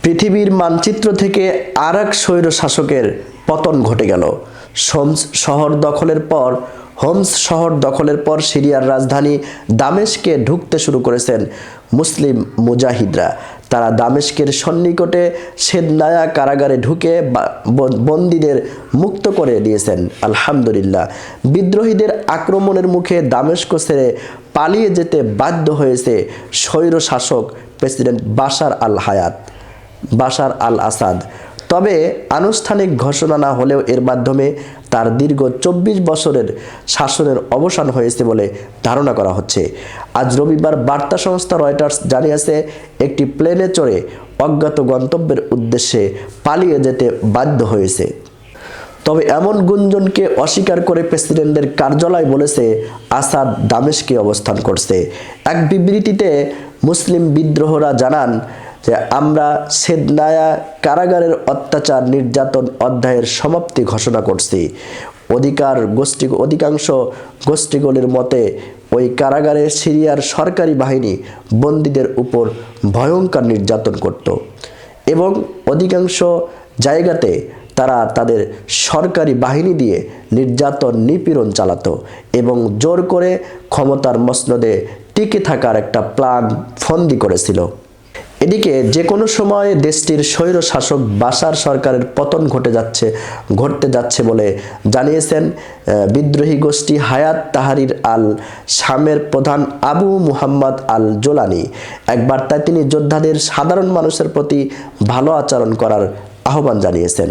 পৃথিবীর মানচিত্র থেকে আরেক স্বৈর শাসকের পতন ঘটে গেল। হোমস শহর দখলের পর সিরিয়ার রাজধানী দামেস্কে ঢুকতে শুরু করেছেন মুসলিম মুজাহিদরা। তারা দামেস্কের সন্নিকটে সেদনায়া কারাগারে ঢুকে বন্দীদের মুক্ত করে দিয়েছেন। আলহামদুলিল্লাহ, বিদ্রোহীদের আক্রমণের মুখে দামেস্ক ছেড়ে পালিয়ে যেতে বাধ্য হয়েছে স্বৈর শাসক প্রেসিডেন্ট বাশার আল আসাদ। তবে আনুষ্ঠানিক ঘোষণা না হলেও এর মাধ্যমে তার দীর্ঘ 24 বছরের শাসনের অবসান হয়েছে বলে ধারণা করা হচ্ছে। আজ রবিবার বার্তা সংস্থা রয়টার্স জানিয়েছে, একটি প্লেনে চড়ে অজ্ঞাত গন্তব্যের উদ্দেশ্যে পালিয়ে যেতে বাধ্য হয়েছে। তবে এমন গুঞ্জনকে অস্বীকার করে প্রেসিডেন্টের কার্যালয় বলেছে, আসাদ দামেস্কে অবস্থান করছে। এক বিবৃতিতে মুসলিম বিদ্রোহরা জানান যে, আমরা সেদনায়া কারাগারের অত্যাচার নির্যাতন অধ্যায়ের সমাপ্তি ঘোষণা করছি। অধিকাংশ গোষ্ঠীগুলির মতে ওই কারাগারে সিরিয়ার সরকারি বাহিনী বন্দীদের উপর ভয়ঙ্কর নির্যাতন করত এবং অধিকাংশ জায়গাতে তারা তাদের সরকারি বাহিনী দিয়ে নিপীড়ন চালাতো এবং জোর করে ক্ষমতার মসনদে টিকে থাকার একটা প্ল্যান ফন্দি করেছিল। এদিকে যে কোনো সময় দেশটির স্বৈর শাসক বাশার সরকারের পতন ঘটতে যাচ্ছে বলে জানিয়েছেন বিদ্রোহী গোষ্ঠী হায়াত তাহরির আল শামের প্রধান আবু মুহাম্মদ আল জোলানি। এক বার্তায় তিনি যোদ্ধাদের সাধারণ মানুষের প্রতি ভালো আচরণ করার আহ্বান জানিয়েছেন।